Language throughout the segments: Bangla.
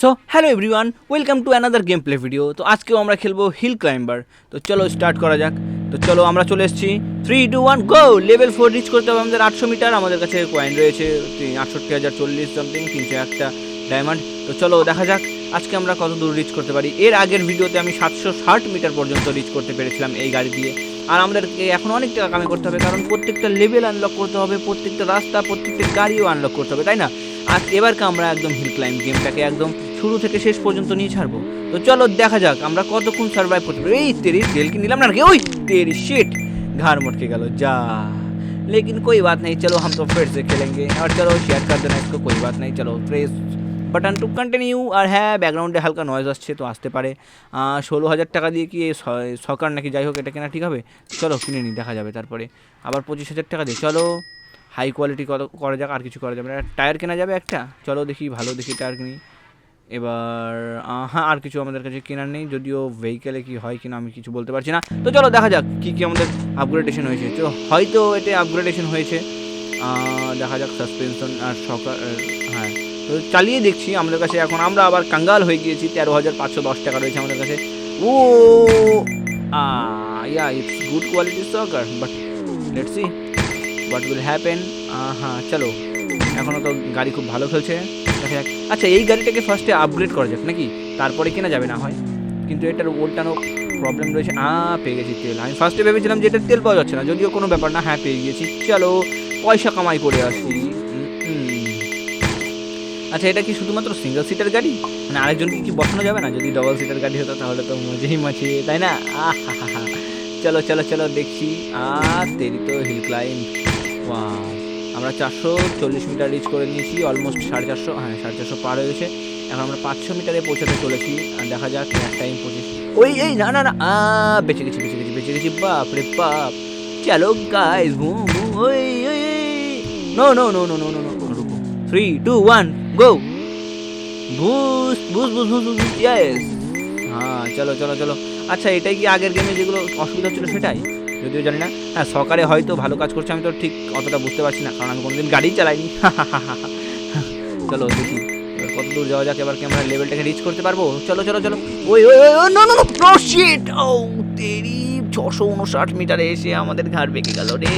So hello everyone, welcome to another game play video. তো আজকেও আমরা খেলবো হিল ক্লাইম্বার। তো চলো স্টার্ট করা যাক। তো চলো আমরা চলে এসেছি, 3, 2, 1 গো। লেভেল 4 রিচ করতে হবে আমাদের 800 মিটার। আমাদের কাছে কয়েন রয়েছে 68,040 সামথিং, 301টা ডায়মন্ড। তো চলো দেখা যাক আজকে আমরা কত দূর রিচ করতে পারি। এর আগের ভিডিওতে আমি 760 মিটার পর্যন্ত রিচ করতে পেরেছিলাম এই গাড়ি দিয়ে। আর আমাদেরকে এখন অনেক টাকা কামাই করতে হবে, কারণ প্রত্যেকটা লেভেল আনলক করতে হবে, প্রত্যেকটা রাস্তা, প্রত্যেকটা গাড়িও আনলক করতে হবে, তাই না? আর এবারকে আমরা একদম হিল ক্লাইম্ব গেমটাকে একদম শুরু থেকে শেষ পর্যন্ত নিয়ে ছাড়বো। তো চলো দেখা যাক আমরা কতক্ষণ সার্ভাইভ করতে পারি। এই তেরি ডেল की নিলাম না রে, ওই तेरी शिट, घाड़ मटके गलो जा। लेकिन कोई बात नहीं, चलो हम तो फिर से खेलेंगे। और चलो शेयर कर देना इसको, कोई बात नहीं। चलो प्रेस বাটন টু কন্টিনিউ। আর হ্যাঁ, ব্যাকগ্রাউন্ডে হালকা নয়েজ আসছে, তো আসতে পারে। 16,000 টাকা দিয়ে কি সকার নাকি, যাই হোক এটা কেনা ঠিক হবে? চলো কিনে নিই, দেখা যাবে তারপরে। আবার 25,000 টাকা দিয়ে চলো হাই কোয়ালিটি করা যাক, আর কিছু করা যাবে না। টায়ার কেনা যাবে একটা, চলো দেখি ভালো দেখি টায়ার কিনি এবার। হ্যাঁ, আর কিছু আমাদের কাছে কেনার নেই, যদিও ভেহিকেলে কি হয় কিনা আমি কিছু বলতে পারছি না। তো চলো দেখা যাক কী কী আমাদের আপগ্রেডেশন হয়েছে। তো হয়তো এটা আপগ্রেডেশন হয়েছে, দেখা যাক সাসপেনশন আর সকার। হ্যাঁ, তো চালিয়ে দেখছি। আমাদের কাছে এখন আমরা আবার কাঙ্গাল হয়ে গিয়েছি, 13,510 টাকা রয়েছে আমাদের কাছে। Oh yeah, it's good quality soccer, but let's see what will happen. হ্যাঁ চলো, এখনও তো গাড়ি খুব ভালো খেলছে, দেখা যাক। আচ্ছা, এই গাড়িটাকে ফার্স্টে আপগ্রেড করা যাক নাকি, তারপরে কেনা যাবে না হয়। কিন্তু এটার ওল্টানো প্রবলেম রয়েছে। পেয়ে গেছি তেল। আমি ফার্স্টে ভেবেছিলাম যে এটার তেল পাওয়া যাচ্ছে না, যদিও কোনো ব্যাপার না। হ্যাঁ, পেয়ে গিয়েছি। চলো পয়সা কামাই করে আসি। আচ্ছা, এটা কি শুধুমাত্র সিঙ্গেল সিটার গাড়ি? মানে আরেকজনকে কি বসানো যাবে না? যদি ডবল সিটার গাড়ি হতো তাহলে তো মজেই মাছি, তাই না? চলো চলো চলো দেখছি। তেরি তো হিল ক্লাইম্ব। আমরা 440 মিটার রিচ করে নিয়েছি, অলমোস্ট 450। হ্যাঁ, 450 পার হয়ে গেছে। এখন আমরা 500 মিটারে পৌঁছাতে চলেছি। আর দেখা যাক এক টাইম পৌঁছেছি। ওই এই না না না, বেঁচে গেছি বেঁচে গেছি বেঁচে গেছি, বাপ রে বাপ। চলো গাইস, বুম বুম। ওই ওই no no no no no no no, রুকো। 3, 2, 1 go. Boost boost boost boost boost, yes. হ্যাঁ চলো চলো চলো। আচ্ছা, এটাই কি আগের গেমে যেগুলো অসুবিধা হচ্ছিলো সেটাই? যদিও জানি না। হ্যাঁ, সকারে হয়তো ভালো কাজ করছে, আমি তো ঠিক অতটা বুঝতে পারছি না, কারণ আমি কোনোদিন গাড়ি চালাইনি। চলো দেখি এবার কত দূর যাওয়া যাক। এবার কি আমরা লেভেলটাকে রিচ করতে পারবো? চলো চলো চলো। ওই ওই ওই no no no, no shit. ও তেরি, 659 মিটারে এসে আমাদের ঘাড় বেঁকে গেল রে।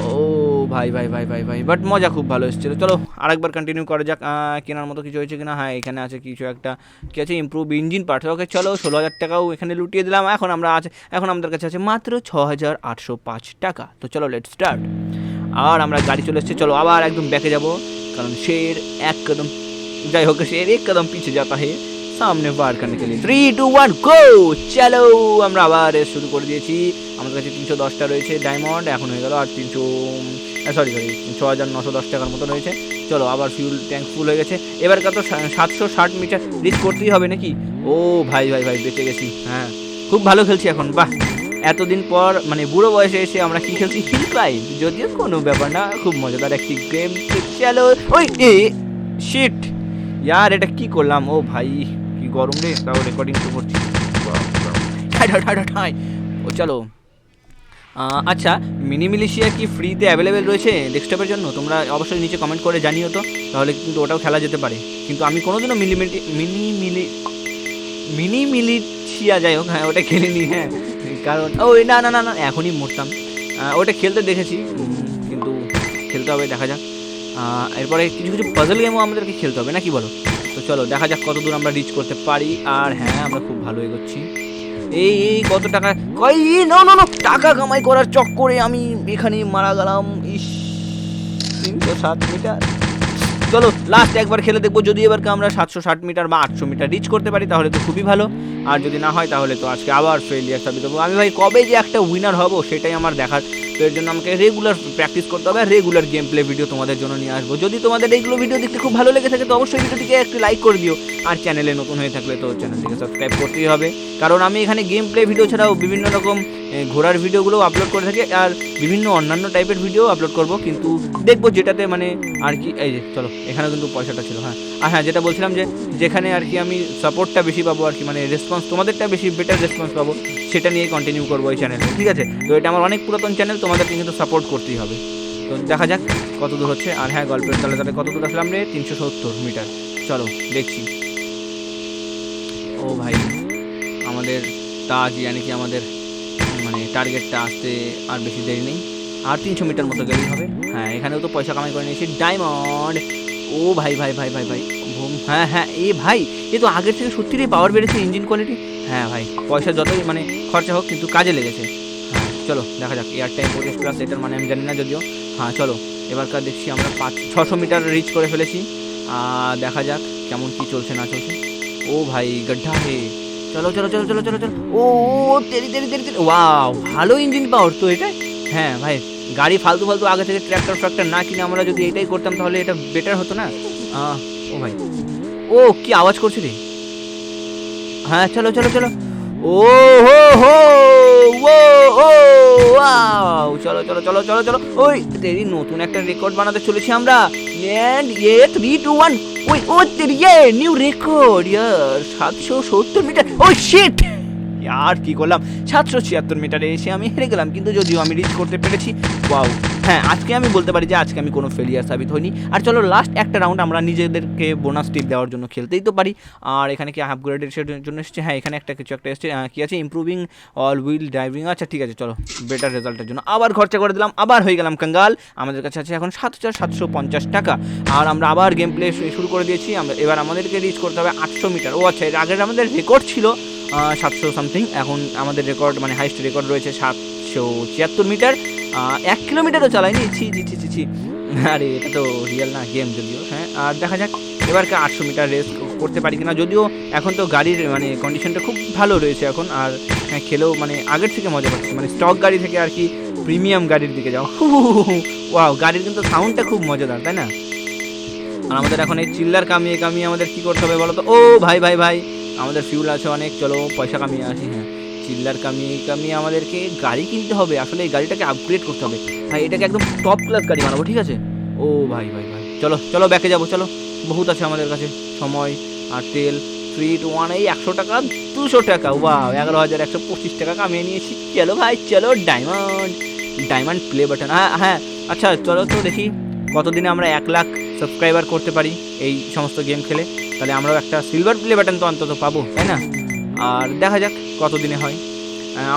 ও ভাই ভাই ভাই ভাই ভাই, বাট মজা খুব ভালো এসেছিলো। চলো আরেকবার কন্টিনিউ করা যাক। কেনার মতো কিছু হয়েছে কিনা? হ্যাঁ, এখানে আছে কিছু একটা, কি আছে, ইমপ্রুভ ইঞ্জিন পার্টস। ওকে চলো, 16,000 টাকাও এখানে লুটিয়ে দিলাম। এখন আমাদের কাছে আছে মাত্র 6,805 টাকা। তো চলো লেটস স্টার্ট। আর আমরা গাড়ি চলে এসেছে, চলো আবার একদম ব্যাকে যাব, কারণ শের এক কদম, যাই হোক, শের এক কদম পিছিয়ে যাতা হে সামনে বার करने के लिए। 3, 2, 1 গো। চলো আমরা আবার শুরু করে দিয়েছি। আমাদের কাছে 310টা রয়েছে ডায়মন্ড, এখন হয়ে গেল আর 6,910 টাকার মতো রয়েছে। চলো আবার ফিউল ট্যাঙ্ক ফুল হয়ে গেছে। এবার কত, 760 মিটার রিচ করতেই হবে নাকি? ও ভাই ভাই ভাই, বেঁচে গেছি। হ্যাঁ, খুব ভালো খেলছি এখন, বাহ। এতদিন পর মানে বুড়ো বয়সে এসে আমরা কি খেলছি, হিল ক্লাইম্ব। যদিও কোনো ব্যাপার না, খুব মজাদার একটি গেম। চলো ওই শিট, ইয়ার এটা কি করলাম? ও ভাই কি গরম রে, তাও রেকর্ডিং তো করছি। ও চলো। আচ্ছা, মিনি মিলিশিয়া কি ফ্রিতে অ্যাভেলেবেল রয়েছে ডেস্কটপের জন্য? তোমরা অবশ্যই নিচে কমেন্ট করে জানিও তো, তাহলে কিন্তু ওটাও খেলা যেতে পারে। কিন্তু আমি কোনোদিনও মিনি মিলিশিয়া, যাই হোক, হ্যাঁ ওটা খেলিনি। হ্যাঁ, কারণ ওই না না না না, এখনই মরতাম। ওটা খেলতে দেখেছি, কিন্তু খেলতে হবে, দেখা যাক। এরপরে কিছু কিছু পাজল গেমও আমাদেরকে খেলতে হবে, না কি বলো? তো চলো দেখা যাক কত দূর আমরা রিচ করতে পারি। আর হ্যাঁ, আমরা খুব ভালো এগোচ্ছি। এই কত টাকা, নো নো নো, টাকা কামাই করার চক্করে আমি এখানে মারা গেলাম। 307 মিটার। চলো লাস্ট একবার খেলে দেখবো, যদি এবার আমরা 760 মিটার বা 800 মিটার রিচ করতে পারি তাহলে তো খুবই ভালো। আর যদি না হয় তাহলে তো আজকে আবার ফেলিয়ার সাবিত দেবো আমি। ভাই কবে যে একটা উইনার হব সেটাই আমার দেখার। তো এর জন্য আমাকে রেগুলার প্র্যাকটিস করতে হবে, আর রেগুলার গেম প্লে ভিডিও তোমাদের জন্য নিয়ে আসবো। যদি তোমাদের এইগুলো ভিডিও দেখতে খুব ভালো লেগে থাকে তো অবশ্যই ভিডিওটিকে একটু লাইক করে দিও। আর চ্যানেলে নতুন হয়ে থাকলে তো চ্যানেলটিকে সাবস্ক্রাইব করতেই হবে, কারণ আমি এখানে গেম প্লে ভিডিও ছাড়াও বিভিন্ন রকম ঘোরার ভিডিওগুলো আপলোড করে থাকি, আর বিভিন্ন অন্যান্য টাইপের ভিডিও আপলোড করব। কিন্তু দেখবো যেটাতে মানে আর কি, এই যে চলো এখানে কিন্তু পয়সাটা ছিল। হ্যাঁ, আর হ্যাঁ, যেটা বলছিলাম যে যেখানে আর কি আমি সাপোর্টটা বেশি পাবো আর কি, মানে রেসপন্স তোমাদেরটা বেশি বেটার রেসপন্স পাবো, সেটা নিয়ে কন্টিনিউ করবো এই চ্যানেলে, ঠিক আছে? তো এটা আমার অনেক পুরাতন চ্যানেল, তোমাদেরকে কিন্তু সাপোর্ট করতেই হবে। তো দেখা যাক কত দূর হচ্ছে। আর হ্যাঁ, গল্পের তালে তালে কত দূর আসলাম রে, 370 মিটার। চলো দেখছি। ও ভাই, আমাদের টাজ ইয়ানি কি আমাদের মানে টার্গেটটা আসতে আর বেশি দেরি নেই, আর 300 মিটার মতো গেলেই হবে। হ্যাঁ, এখানেও তো পয়সা কামাই করে নিয়েছি, ডায়মন্ড। ও ভাই ভাই ভাই ভাই ভাই, হ্যাঁ হ্যাঁ, এ ভাই এ তো আগের থেকে সত্যি পাওয়ার বেড়েছে, ইঞ্জিন কোয়ালিটি। হ্যাঁ ভাই, পয়সা যতই মানে খরচা হোক কিন্তু কাজে লেগেছে। হ্যাঁ চলো দেখা যাক। এয়ার টাইম 25+, এটার মানে আমি জানি না যদিও। হ্যাঁ চলো, এবারকার দেখছি আমরা 600 মিটার রিচ করে ফেলেছি। দেখা যাক কেমন কি চলছে না চলছে। ও ভাই গड्ढा হে, চলো চলো চলো চলো চলো চলো। ও তেরি তেরি তেরি তেরি, ওয়াও ভালো ইঞ্জিন পাওয়ার তো এটা। হ্যাঁ ভাই, গাড়ি ফালতু ফালতু আগে থেকে ট্র্যাক্টর না কিনে আমরা যদি এটাই করতাম তাহলে এটা বেটার হতো না। ও ভাই, ও কি আওয়াজ করছে রে। হ্যাঁ চলো চলো চলো। ও হো হো, ও ও ওয়াও, চলো চলো চলো চলো চলো। ওই তেরি, নতুন একটা রেকর্ড বানাতে চলেছি আমরা। এন্ড 3 2 1, ওই ও তেরি, নিউ রেকর্ড ইয়ার 770 মিটার। ও শিট, আর কি করলাম, 776 মিটারে এসে আমি হেরে গেলাম, কিন্তু যদিও আমি রিচ করতে পেরেছি। ওয়াও, হ্যাঁ আজকে আমি বলতে পারি যে আজকে আমি কোনো ফেলিয়ার সাবিত হইনি। আর চলো লাস্ট একটা রাউন্ড আমরা নিজেদেরকে বোনাস টিপ দেওয়ার জন্য খেলতেই তো পারি। আর এখানে কি আপগ্রেডের জন্য এসেছে? হ্যাঁ এখানে কিছু একটা এসেছে, কি আছে, ইমপ্রুভিং অল হুইল ড্রাইভিং। আচ্ছা ঠিক আছে, চলো বেটার রেজাল্টের জন্য আবার খরচা করে দিলাম, আবার হয়ে গেলাম কাঙ্গাল। আমাদের কাছে আছে এখন 7,750 টাকা। আর আমরা আবার গেম প্লে শুরু করে দিয়েছি। এবার আমাদেরকে রিচ করতে হবে 800 মিটার। ও আচ্ছা, এর আগের আমাদের রেকর্ড ছিল 700 সামথিং, এখন আমাদের রেকর্ড মানে হাইস্ট রেকর্ড রয়েছে 776 মিটার। 1 কিলোমিটারও চালাইনি, ছি ছি ছি ছি ছি। আরে এটা তো রিয়েল না, গেম যদিও। হ্যাঁ, আর দেখা যাক এবারকে 800 মিটার রেস করতে পারি কিনা। যদিও এখন তো গাড়ির মানে কন্ডিশনটা খুব ভালো রয়েছে এখন। আর হ্যাঁ, খেলেও মানে আগের থেকে মজা পাচ্ছি, মানে স্টক গাড়ি থেকে আর কি প্রিমিয়াম গাড়ির দিকে যাও। ওয়াও, গাড়ির কিন্তু সাউন্ডটা খুব মজাদার, তাই না? আর আমাদের এখন এই চিল্লার কামিয়ে কামিয়ে আমাদের কী করতে হবে বলো তো? ও ভাই ভাই ভাই, আমাদের ফিউল আছে অনেক, চলো পয়সা কামিয়ে আসি। হ্যাঁ, চিল্লার কামিয়ে কামিয়ে আমাদেরকে গাড়ি কিনতে হবে। আসলে এই গাড়িটাকে আপগ্রেড করতে হবে ভাই, এটাকে একদম টপ ক্লাস গাড়ি বানাবো, ঠিক আছে? ও ভাই ভাই ভাই, চলো চলো ব্যাকে যাবো, চলো বহুত আছে আমাদের কাছে সময় আর তেল। 3 2 1, এই 100 টাকা 200 টাকা, ওয়াও 11,125 টাকা কামিয়ে নিয়েছি। চলো ভাই চলো, ডায়মন্ড ডায়মন্ড প্লে বাটন। হ্যাঁ হ্যাঁ, আচ্ছা চলো তো দেখি কতদিনে আমরা 1 লাখ সাবস্ক্রাইবার করতে পারি এই সমস্ত গেম খেলে। তাহলে আমরাও একটা সিলভার প্লে বাটন তো অন্তত পাবো, তাই না? আর দেখা যাক কত দিনে হয়।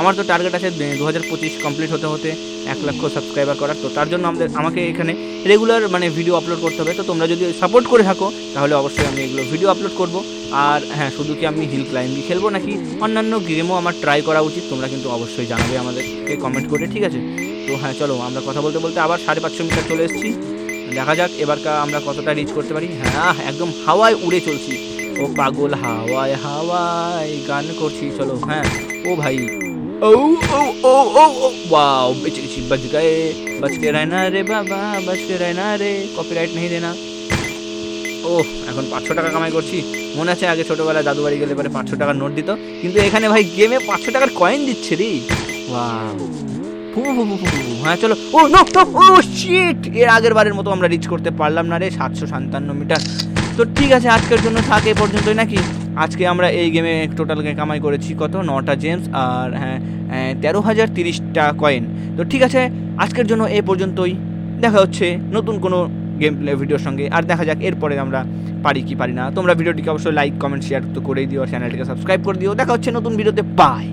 আমার তো টার্গেট আছে 2025 কমপ্লিট হতে হতে 1 লক্ষ সাবস্ক্রাইবার করার। তো তার জন্য আমাকে এখানে রেগুলার মানে ভিডিও আপলোড করতে হবে। তো তোমরা যদি সাপোর্ট করে থাকো তাহলে অবশ্যই আমি এগুলো ভিডিও আপলোড করব। আর হ্যাঁ, শুধু কি আমি হিল ক্লাইম্বিং খেলবো নাকি অন্যান্য গেমও আমার ট্রাই করা উচিত, তোমরা কিন্তু অবশ্যই জানাবে আমাদেরকে কমেন্ট করে, ঠিক আছে? তো হ্যাঁ চলো, আমরা কথা বলতে বলতে আবার 550 মিটার চলে এসেছি। দেখা যাক এবারকার আমরা কতটা রিচ করতে পারি। হ্যাঁ একদম হাওয়ায় উড়ে চলছি, ও পাগল হাওয়ায় হাওয়ায় গান করছি। চলো হ্যাঁ, ও ভাই, ও ও ও ও ও ওয়াও, বেঁচে গেছি, बच के रहना रे বাবা, बच के रहना রে, কপিরাইট नहीं देना। ও এখন 500 টাকা কামাই করছি। মনে আছে আগে ছোটোবেলায় দাদু বাড়ি গেলে পরে 500 টাকার নোট দিত, কিন্তু এখানে ভাই গেমে 500 টাকার কয়েন দিচ্ছে রে। ওয়াও, হ্যাঁ চলো। ও নো নো, ও শিট, এর আগের বারের মতো আমরা রিচ করতে পারলাম না রে, 757 মিটার। তো ঠিক আছে, আজকের জন্য থাক এই পর্যন্তই নাকি? আজকে আমরা এই গেমে টোটাল কামাই করেছি কত, 9টা জেমস আর হ্যাঁ 13,030টা কয়েন। তো ঠিক আছে, আজকের জন্য এই পর্যন্তই। দেখা হচ্ছে নতুন কোনো গেম প্লে ভিডিওর সঙ্গে। আর দেখা যাক এরপরে আমরা পারি কি পারি না। তোমরা ভিডিওটিকে অবশ্যই লাইক কমেন্ট শেয়ার তো করেই দিও, চ্যানেলটিকে সাবস্ক্রাইব করে দিও। দেখা হচ্ছে নতুন ভিডিওতে, বাই।